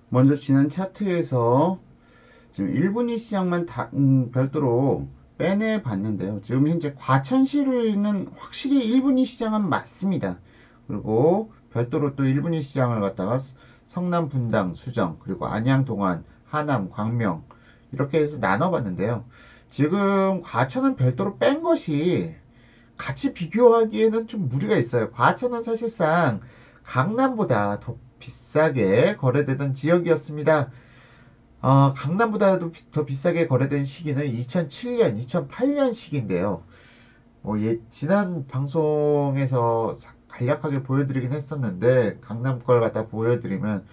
먼저 지난 차트에서 지금 1분위 시장만 별도로 빼내 봤는데요. 지금 현재 과천시는 확실히 1분위 시장은 맞습니다. 그리고 별도로 또 1분위 시장을 갖다가 성남, 분당, 수정, 그리고 안양, 동안, 하남, 광명 이렇게 해서 나눠봤는데요. 지금 과천은 별도로 뺀 것이 같이 비교하기에는 좀 무리가 있어요. 과천은 사실상 강남보다 더 비싸게 거래되던 지역이었습니다. 강남보다도 더 비싸게 거래된 시기는 2007년, 2008년 시기인데요. 지난 방송에서 간략하게 보여드리긴 했었는데, 강남 걸 갖다 보여드리면,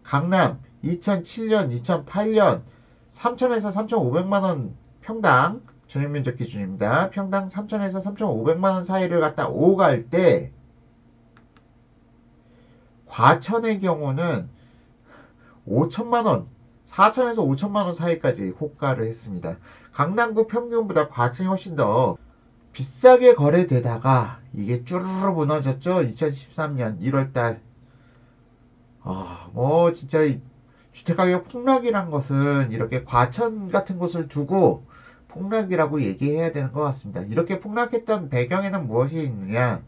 강남 2007년, 2008년 3천에서 3,500만원 평당, 전용면적 기준입니다. 평당 3천에서 3,500만원 사이를 갖다 오갈 때, 과천의 경우는 5천만원, 4천에서 5천만원 사이까지 호가를 했습니다. 강남구 평균보다 과천이 훨씬 더 비싸게 거래되다가 이게 쭈르르 무너졌죠. 2013년 1월달. 진짜 주택가격 폭락이란 것은 이렇게 과천 같은 곳을 두고 폭락이라고 얘기해야 되는 것 같습니다. 이렇게 폭락했던 배경에는 무엇이 있느냐?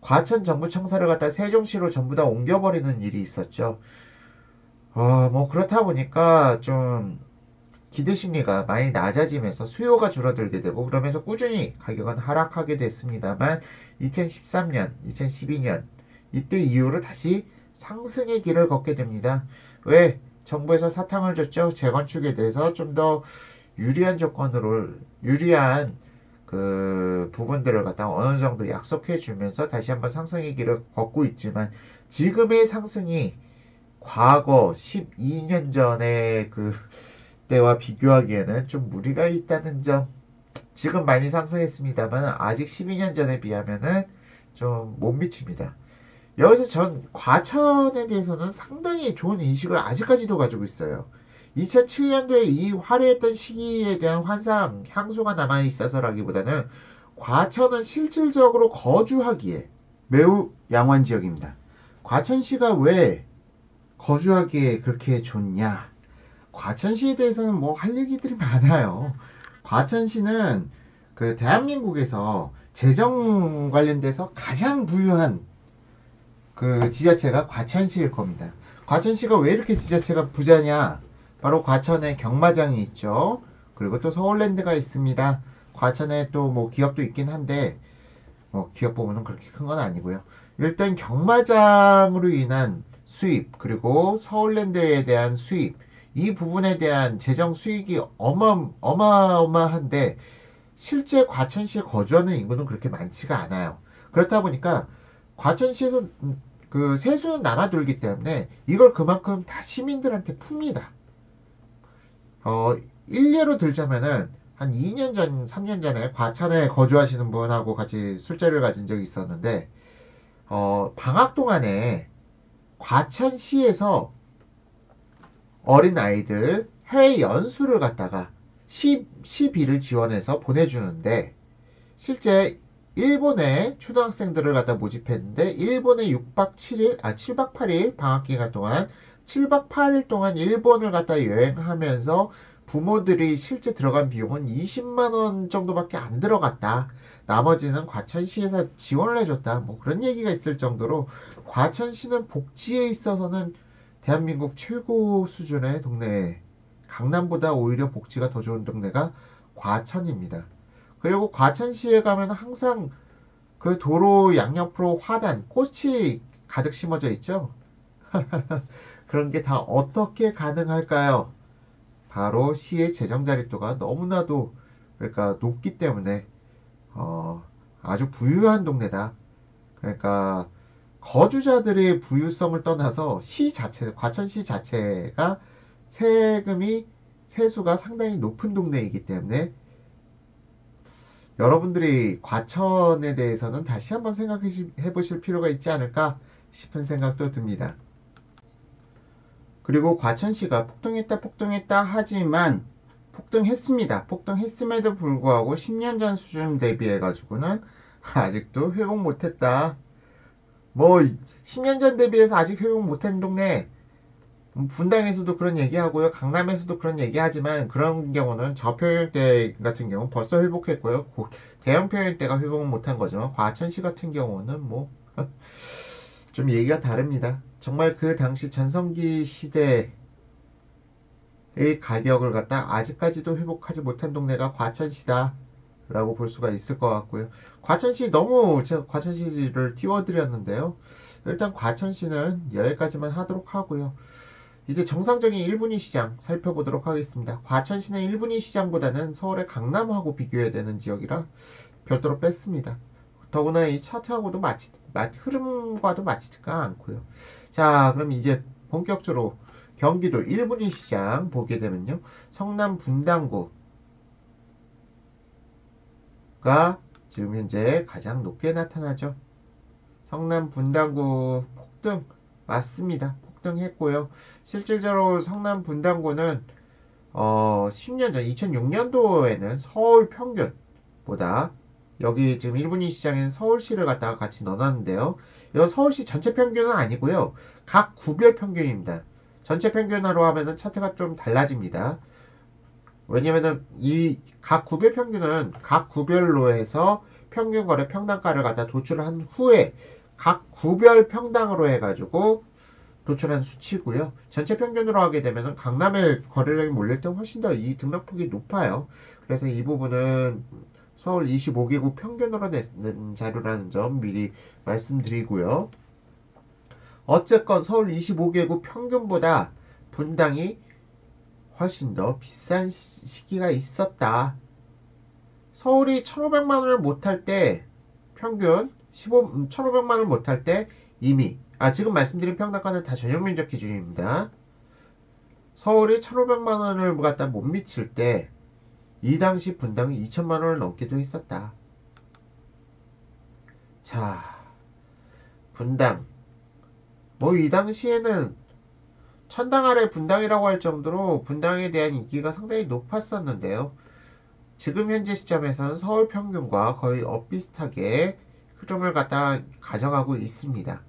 과천 정부 청사를 갖다 세종시로 전부 다 옮겨버리는 일이 있었죠. 그렇다 보니까 좀 기대 심리가 많이 낮아지면서 수요가 줄어들게 되고 그러면서 꾸준히 가격은 하락하게 됐습니다만 2013년, 2012년 이때 이후로 다시 상승의 길을 걷게 됩니다. 왜? 정부에서 사탕을 줬죠. 재건축에 대해서 좀 더 유리한 조건으로 유리한 그 부분들을 갖다 어느 정도 약속해 주면서 다시 한번 상승의 길을 걷고 있지만 지금의 상승이 과거 12년 전의 그 때와 비교하기에는 좀 무리가 있다는 점. 지금 많이 상승했습니다만 아직 12년 전에 비하면은 좀 못 미칩니다. 여기서 전 과천에 대해서는 상당히 좋은 인식을 아직까지도 가지고 있어요. 2007년도에 이 화려했던 시기에 대한 환상, 향수가 남아있어서라기보다는 과천은 실질적으로 거주하기에 매우 양호한 지역입니다. 과천시가 왜 거주하기에 그렇게 좋냐? 과천시에 대해서는 뭐 할 얘기들이 많아요. 과천시는 그 대한민국에서 재정 관련돼서 가장 부유한 그 지자체가 과천시일 겁니다. 과천시가 왜 이렇게 지자체가 부자냐? 바로 과천에 경마장이 있죠. 그리고 또 서울랜드가 있습니다. 과천에 또 뭐 기업도 있긴 한데 기업 부분은 그렇게 큰 건 아니고요. 일단 경마장으로 인한 수입 그리고 서울랜드에 대한 수입 이 부분에 대한 재정 수익이 어마어마한데 실제 과천시에 거주하는 인구는 그렇게 많지가 않아요. 그렇다 보니까 과천시에서 그 세수는 남아돌기 때문에 이걸 그만큼 다 시민들한테 풉니다. 일례로 들자면은 한 2년 전, 3년 전에 과천에 거주하시는 분하고 같이 술자리를 가진 적이 있었는데 방학 동안에 과천시에서 어린 아이들 해외 연수를 갔다가 시비를 지원해서 보내주는데 실제 일본에 초등학생들을 갖다 모집했는데 일본에 6박 7일, 7박 8일 방학 기간 동안 7박 8일 동안 일본을 갖다 여행하면서 부모들이 실제 들어간 비용은 20만 원 정도밖에 안 들어갔다. 나머지는 과천시에서 지원을 해줬다. 뭐 그런 얘기가 있을 정도로 과천시는 복지에 있어서는 대한민국 최고 수준의 동네, 강남보다 오히려 복지가 더 좋은 동네가 과천입니다. 그리고 과천시에 가면 항상 그 도로 양옆으로 화단, 꽃이 가득 심어져 있죠. 그런 게 다 어떻게 가능할까요? 바로 시의 재정 자립도가 너무나도 그러니까 높기 때문에 아주 부유한 동네다. 그러니까 거주자들의 부유성을 떠나서 시 자체, 과천시 자체가 세금이 세수가 상당히 높은 동네이기 때문에 여러분들이 과천에 대해서는 다시 한번 생각해 보실 필요가 있지 않을까 싶은 생각도 듭니다. 그리고 과천시가 폭등했다 하지만 폭등했습니다. 폭등했음에도 불구하고 10년 전 수준 대비해 가지고는 아직도 회복 못했다. 뭐 10년 전 대비해서 아직 회복 못한 동네 분당에서도 그런 얘기하고요. 강남에서도 그런 얘기하지만 그런 경우는 저평일대 같은 경우는 벌써 회복했고요. 대형 평일대가 회복은 못한 거지만 과천시 같은 경우는 뭐 좀 얘기가 다릅니다. 정말 그 당시 전성기 시대의 가격을 갖다 아직까지도 회복하지 못한 동네가 과천시다 라고 볼 수가 있을 것 같고요. 과천시 너무 제가 과천시를 띄워드렸는데요. 일단 과천시는 여기까지만 하도록 하고요. 이제 정상적인 1분위 시장 살펴보도록 하겠습니다. 과천시는 1분위 시장보다는 서울의 강남하고 비교해야 되는 지역이라 별도로 뺐습니다. 더구나 이 차트하고도 흐름과도 맞지가 않고요. 자, 그럼 이제 본격적으로 경기도 1분위 시장 보게 되면요. 성남 분당구가 지금 현재 가장 높게 나타나죠. 성남 분당구 폭등 맞습니다. 폭등했고요. 실질적으로 성남 분당구는 10년 전 2006년도에는 서울 평균보다 여기 지금 1분위 시장에는 서울시를 갖다가 같이 넣어놨는데요. 이건 서울시 전체 평균은 아니고요. 각 구별 평균입니다. 전체 평균으로 하면은 차트가 좀 달라집니다. 왜냐면은 이 각 구별 평균은 각 구별로 해서 평균 거래 평당가를 갖다 도출한 후에 각 구별 평당으로 해가지고 도출한 수치고요. 전체 평균으로 하게 되면 강남의 거래량이 몰릴 때 훨씬 더 이 등락폭이 높아요. 그래서 이 부분은 서울 25개국 평균으로 낸 자료라는 점 미리 말씀드리고요. 어쨌건 서울 25개국 평균보다 분당이 훨씬 더 비싼 시기가 있었다. 서울이 1,500만원을 못할 때 평균 1,500만원을 못할 때 이미 지금 말씀드린 평당가는 다 전용면적 기준입니다. 서울이 1,500만원을 갖다 못 미칠 때 이 당시 분당은 2천만원을 넘기도 했었다. 자, 분당 뭐 이 당시에는 천당 아래 분당이라고 할 정도로 분당에 대한 인기가 상당히 높았었는데요. 지금 현재 시점에서는 서울 평균과 거의 엇비슷하게 흐름을 갖다 가져가고 있습니다.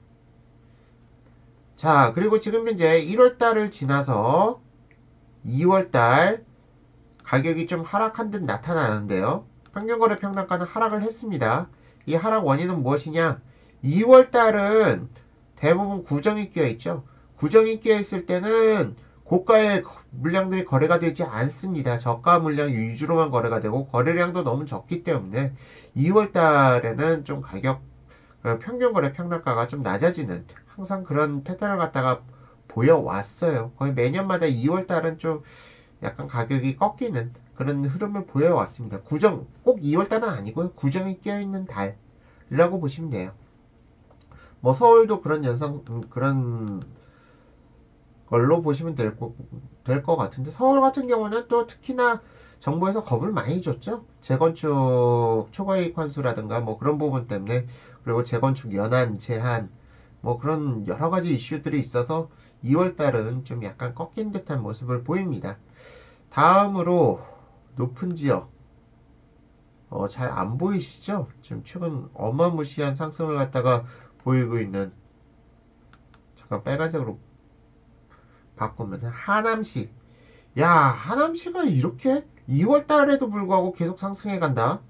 자, 그리고 지금 현재 1월달을 지나서 2월달 가격이 좀 하락한 듯 나타나는데요. 평균거래 평당가는 하락을 했습니다. 이 하락 원인은 무엇이냐? 2월달은 대부분 구정이 끼어있죠. 구정이 끼어있을 때는 고가의 물량들이 거래가 되지 않습니다. 저가 물량 위주로만 거래가 되고 거래량도 너무 적기 때문에 2월달에는 좀 가격 평균거래 평당가가 좀 낮아지는 항상 그런 패턴을 갖다가 보여왔어요. 거의 매년마다 2월달은 좀 약간 가격이 꺾이는 그런 흐름을 보여왔습니다. 꼭 2월달은 아니고요. 구정이 끼어있는 달이라고 보시면 돼요. 뭐 서울도 그런 그런 걸로 보시면 될 것 같은데 서울 같은 경우는 또 특히나 정부에서 겁을 많이 줬죠. 재건축 초과이익 환수라든가 뭐 그런 부분 때문에 그리고 재건축 연한 제한 뭐 그런 여러 가지 이슈들이 있어서 2월달은 좀 약간 꺾인 듯한 모습을 보입니다. 다음으로 높은 지역 잘 안 보이시죠? 지금 최근 어마무시한 상승을 갖다가 보이고 있는 잠깐 빨간색으로 바꾸면 하남시 야 하남시가 이렇게 2월달에도 불구하고 계속 상승해 간다.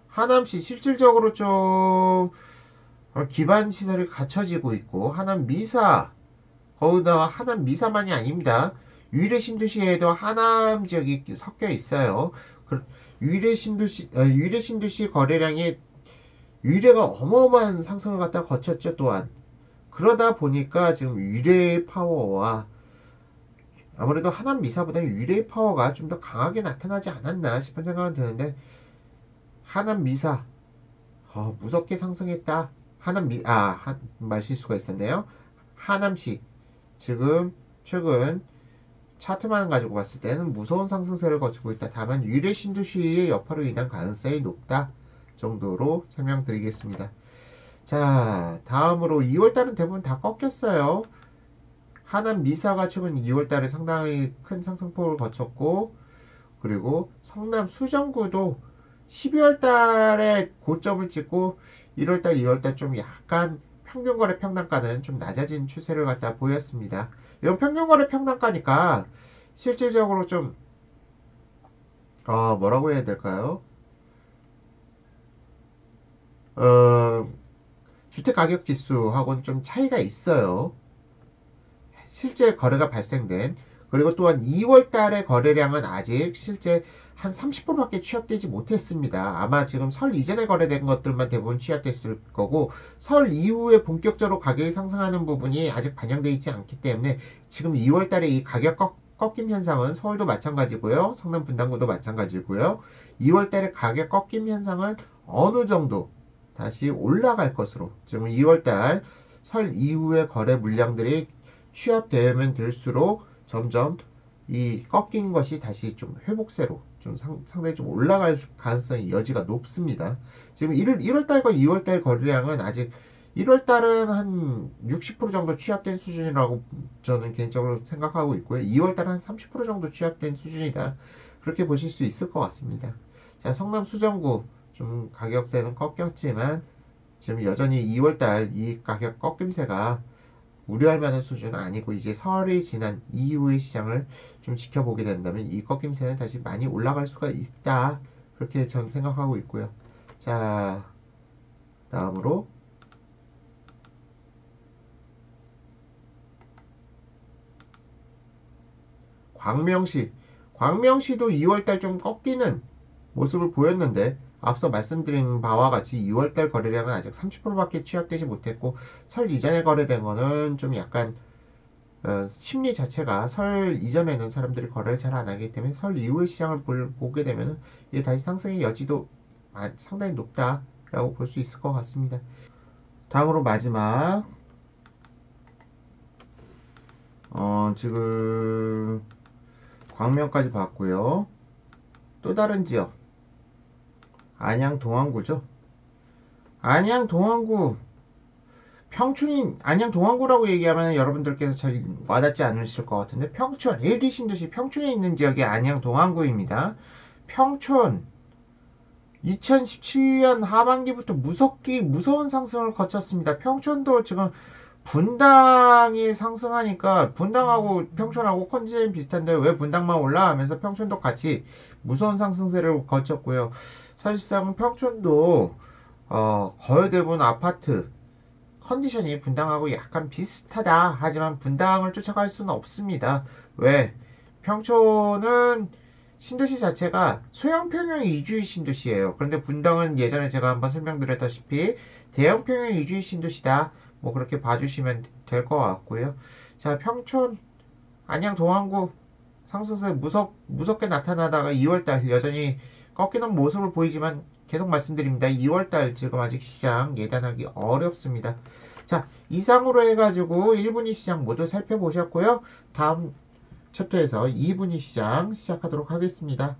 하남시 실질적으로 좀 기반 시설이 갖춰지고 있고 하남 미사 거기다 하남 미사만이 아닙니다. 유일의 신도시에도 하남 지역이 섞여 있어요. 유일의 신도시 거래량이 유일해가 어마어마한 상승을 갖다 거쳤죠. 또한 그러다 보니까 지금 유일의 파워와 아무래도 하남 미사보다 유일의 파워가 좀 더 강하게 나타나지 않았나 싶은 생각은 드는데 하남 미사 무섭게 상승했다. 말 실수가 있었네요. 하남시 지금 최근 차트만 가지고 봤을 때는 무서운 상승세를 거치고 있다. 다만 유일의 신도시의 여파로 인한 가능성이 높다 정도로 설명드리겠습니다. 자, 다음으로 2월달은 대부분 다 꺾였어요. 하남 미사가 최근 2월달에 상당히 큰 상승폭을 거쳤고 그리고 성남 수정구도 12월달에 고점을 찍고 1월달, 2월달 좀 약간 평균거래 평당가는 좀 낮아진 추세를 갖다 보였습니다. 이런 평균거래 평단가니까 실질적으로 좀 뭐라고 해야 될까요? 어, 주택가격지수하고는 좀 차이가 있어요. 실제 거래가 발생된. 그리고 또한 2월 달의 거래량은 아직 실제 한 30%밖에 취합되지 못했습니다. 아마 지금 설 이전에 거래된 것들만 대부분 취합됐을 거고, 설 이후에 본격적으로 가격이 상승하는 부분이 아직 반영되어 있지 않기 때문에 지금 2월 달에 이 가격 꺾임 현상은 서울도 마찬가지고요. 성남 분당구도 마찬가지고요. 2월 달에 가격 꺾임 현상은 어느 정도 다시 올라갈 것으로, 지금 2월 달 설 이후의 거래 물량들이 취합되면 될수록 점점 이 꺾인 것이 다시 좀 회복세로 좀 상당히 좀 올라갈 가능성이 여지가 높습니다. 지금 1월달과 2월달 거래량은 아직 1월달은 한 60% 정도 취합된 수준이라고 저는 개인적으로 생각하고 있고요. 2월달은 한 30% 정도 취합된 수준이다. 그렇게 보실 수 있을 것 같습니다. 자, 성남 수정구 좀 가격세는 꺾였지만 지금 여전히 2월달 이 가격 꺾임세가 우려할 만한 수준은 아니고, 이제 설이 지난 이후의 시장을 좀 지켜보게 된다면 이 꺾임세는 다시 많이 올라갈 수가 있다. 그렇게 전 생각하고 있고요. 자, 다음으로 광명시. 광명시도 2월달 좀 꺾이는 모습을 보였는데, 앞서 말씀드린 바와 같이 2월달 거래량은 아직 30%밖에 취합되지 못했고, 설 이전에 거래된 거는 좀 약간 심리 자체가 설 이전에는 사람들이 거래를 잘 안 하기 때문에 설 이후의 시장을 보게 되면 이게 다시 상승의 여지도 상당히 높다라고 볼 수 있을 것 같습니다. 다음으로 마지막 지금 광명까지 봤고요. 또 다른 지역 안양 동안구죠. 안양 동안구 평촌인 안양 동안구라고 얘기하면 여러분들께서 잘 와닿지 않으실 것 같은데, 평촌 일기 신도시 평촌에 있는 지역이 안양 동안구입니다. 평촌 2017년 하반기부터 무서운 상승을 거쳤습니다. 평촌도 지금 분당이 상승하니까 분당하고 평촌하고 컨디션이 비슷한데 왜 분당만 올라 하면서 평촌도 같이 무서운 상승세를 거쳤고요. 사실상 평촌도 거의 대부분 아파트 컨디션이 분당하고 약간 비슷하다. 하지만 분당을 쫓아갈 수는 없습니다. 왜? 평촌은 신도시 자체가 소형 평형 이주의 신도시예요. 그런데 분당은 예전에 제가 한번 설명드렸다시피 대형 평형 이주의 신도시다. 뭐 그렇게 봐주시면 될 것 같고요. 자, 평촌 안양 동안구 상승세 무섭게 나타나다가 2월달 여전히 꺾이는 모습을 보이지만 계속 말씀드립니다. 2월달 지금 아직 시장 예단하기 어렵습니다. 자, 이상으로 해가지고 1분위 시장 모두 살펴보셨고요. 다음 챕터에서 2분위 시장 시작하도록 하겠습니다.